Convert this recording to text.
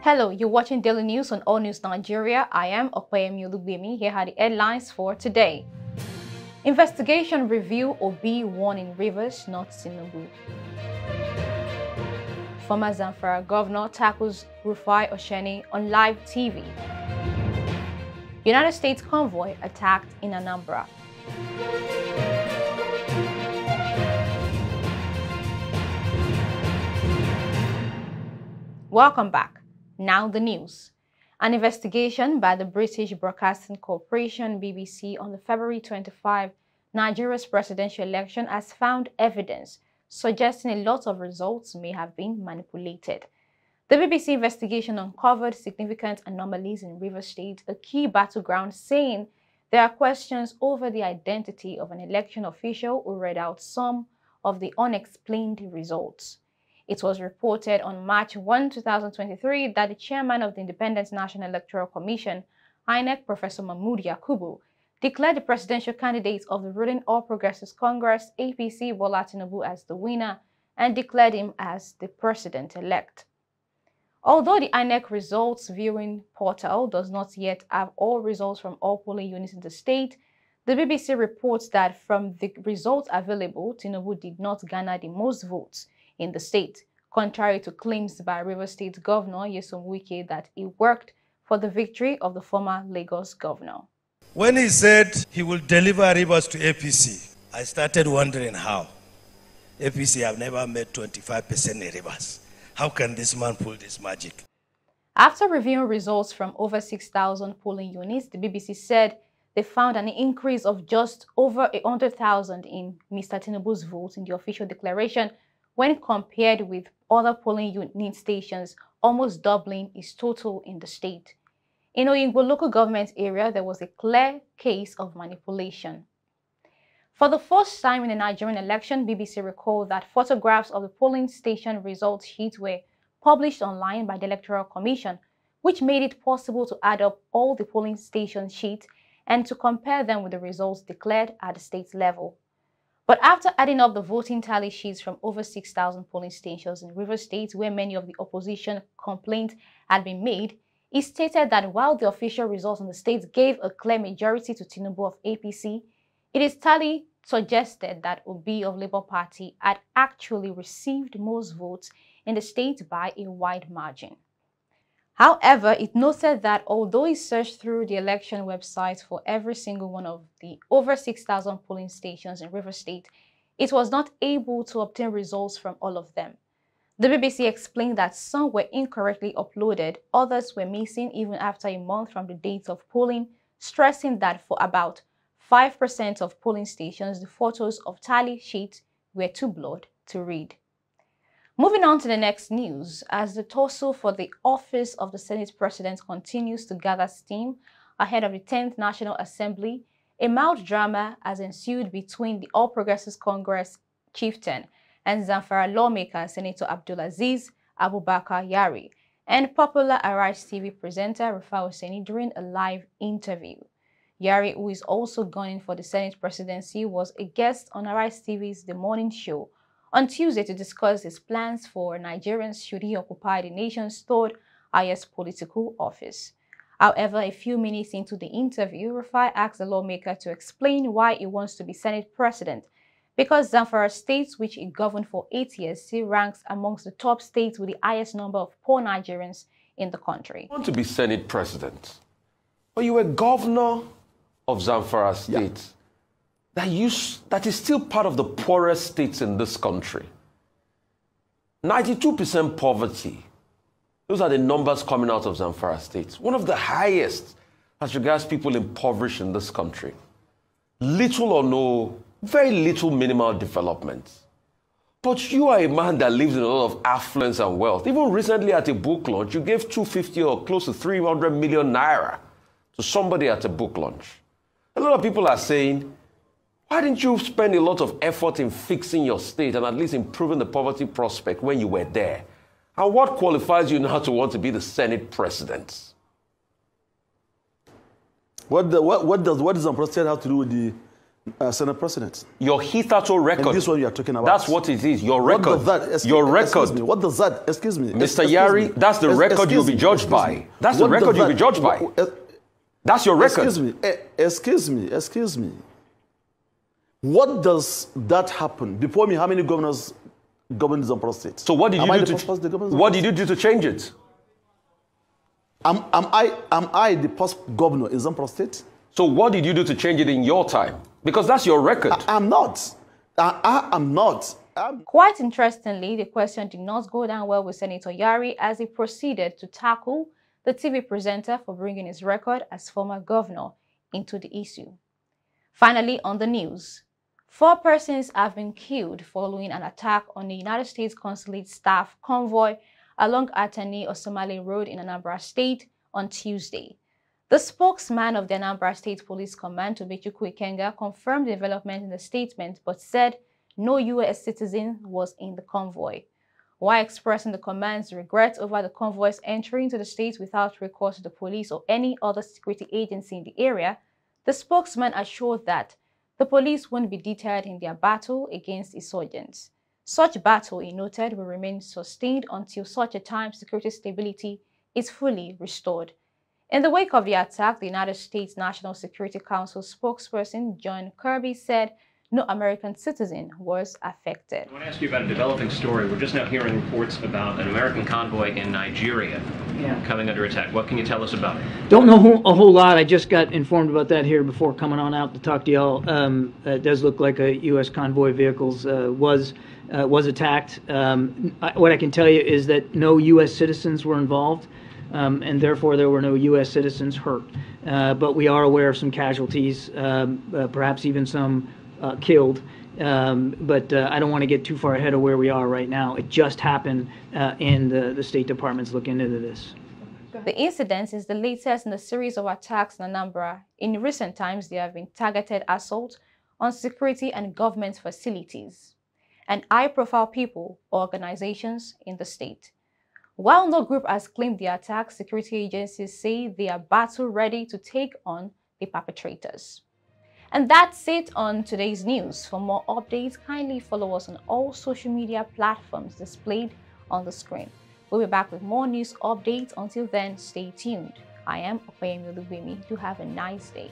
Hello, you're watching Daily News on Allnews Nigeria. I am Opeyemi Olugbemi. Here are the headlines for today. Investigation review Obi won in Rivers, not TINUBU. Former ZAMFARA governor tackles RUFAI OSENI on live TV. United States convoy attacked in Anambra. Welcome back. Now the news. An investigation by the British Broadcasting Corporation (BBC) on the February 25 Nigeria's presidential election has found evidence suggesting a lot of results may have been manipulated. The BBC investigation uncovered significant anomalies in Rivers State, a key battleground, saying there are questions over the identity of an election official who read out some of the unexplained results. It was reported on March 1, 2023 that the chairman of the Independent National Electoral Commission, INEC, Professor Mahmood Yakubu, declared the presidential candidate of the ruling All Progressives Congress, APC, Bola Tinubu, as the winner and declared him as the president-elect. Although the INEC results viewing portal does not yet have all results from all polling units in the state, the BBC reports that from the results available, Tinubu did not garner the most votes in the state, contrary to claims by Rivers State Governor Nyesom Wike that he worked for the victory of the former Lagos governor. When he said he will deliver Rivers to APC, I started wondering how. APC have never made 25% in Rivers. How can this man pull this magic? After reviewing results from over 6,000 polling units, the BBC said they found an increase of just over 100,000 in Mr. Tinubu's votes in the official declaration when compared with other polling unit stations, almost doubling its total in the state. In Oyingbo local government area, there was a clear case of manipulation. For the first time in the Nigerian election, BBC recalled that photographs of the polling station results sheets were published online by the Electoral Commission, which made it possible to add up all the polling station sheets and to compare them with the results declared at the state level. But after adding up the voting tally sheets from over 6,000 polling stations in Rivers State, where many of the opposition complaints had been made, he stated that while the official results in the state gave a clear majority to Tinubu of APC, his tally suggested that Obi of Labour Party had actually received most votes in the state by a wide margin. However, it noted that although he searched through the election websites for every single one of the over 6,000 polling stations in Rivers State, it was not able to obtain results from all of them. The BBC explained that some were incorrectly uploaded, others were missing even after a month from the date of polling, stressing that for about 5% of polling stations, the photos of tally sheets were too blurred to read. Moving on to the next news, as the tussle for the office of the Senate President continues to gather steam ahead of the 10th National Assembly, a mild drama has ensued between the All Progressives Congress chieftain and ZAMFARA lawmaker Senator Abdulaziz Abubakar Yari and popular Arise TV presenter RUFAI OSENI during a live interview. Yari, who is also gunning for the Senate presidency, was a guest on Arise TV's The Morning Show on Tuesday to discuss his plans for Nigerians should he occupy the nation's third highest political office. However, a few minutes into the interview, RUFAI asked the lawmaker to explain why he wants to be Senate president, because ZAMFARA State, which he governed for 8 years, still ranks amongst the top states with the highest number of poor Nigerians in the country. You want to be Senate president, but you were governor of ZAMFARA State. Yeah. That is still part of the poorest states in this country. 92% poverty. Those are the numbers coming out of ZAMFARA State. One of the highest as regards people impoverished in this country. Little or no, very little minimal development. But you are a man that lives in a lot of affluence and wealth. Even recently at a book launch, you gave 250 or close to 300 million naira to somebody at a book launch. A lot of people are saying, why didn't you spend a lot of effort in fixing your state and at least improving the poverty prospect when you were there? And what qualifies you now to want to be the Senate president? What does ZAMFARA State have to do with Senate President. Your hitherto record. And this one you are talking about. That's what it is. Your record. What does that, your record. Excuse me. What does that? Excuse me. Mr. Yari, that's the record you'll be judged by. That's the record you'll be judged by. That's your record. Excuse me. What does that happen? Before me, how many governors governed Zamfara State? So what did you do to change it? Am I the first governor in Zamfara State? So what did you do to change it in your time? Because that's your record. I'm not. I am not. Quite interestingly, the question did not go down well with Senator Yari as he proceeded to tackle the TV presenter for bringing his record as former governor into the issue. Finally, on the news, 4 persons have been killed following an attack on the United States consulate staff convoy along Atani Osomale Road in Anambra State on Tuesday. The spokesman of the Anambra State Police Command, Tobechukwu Ikenga, confirmed the development in the statement but said no U.S. citizen was in the convoy. While expressing the command's regret over the convoy's entry into the state without recourse to the police or any other security agency in the area, the spokesman assured that the police won't be deterred in their battle against insurgents. Such battle, he noted, will remain sustained until such a time security stability is fully restored. In the wake of the attack, the United States National Security Council spokesperson John Kirby said no American citizen was affected. I want to ask you about a developing story. We're just now hearing reports about an American convoy in Nigeria coming under attack. What can you tell us about it? Don't know a whole lot. I just got informed about that here before coming on out to talk to y'all. It does look like a U.S. convoy vehicles was attacked. What I can tell you is that no U.S. citizens were involved. And therefore there were no U.S. citizens hurt. But we are aware of some casualties, perhaps even some killed. But I don't want to get too far ahead of where we are right now. It just happened, and the State Department's looking into this. The incident is the latest in a series of attacks in Anambra. In recent times, there have been targeted assaults on security and government facilities and high-profile people or organizations in the state. While no group has claimed the attack, security agencies say they are battle-ready to take on the perpetrators. And that's it on today's news. For more updates, kindly follow us on all social media platforms displayed on the screen. We'll be back with more news updates. Until then, stay tuned. I am Opeyemi Olubemi. Do have a nice day.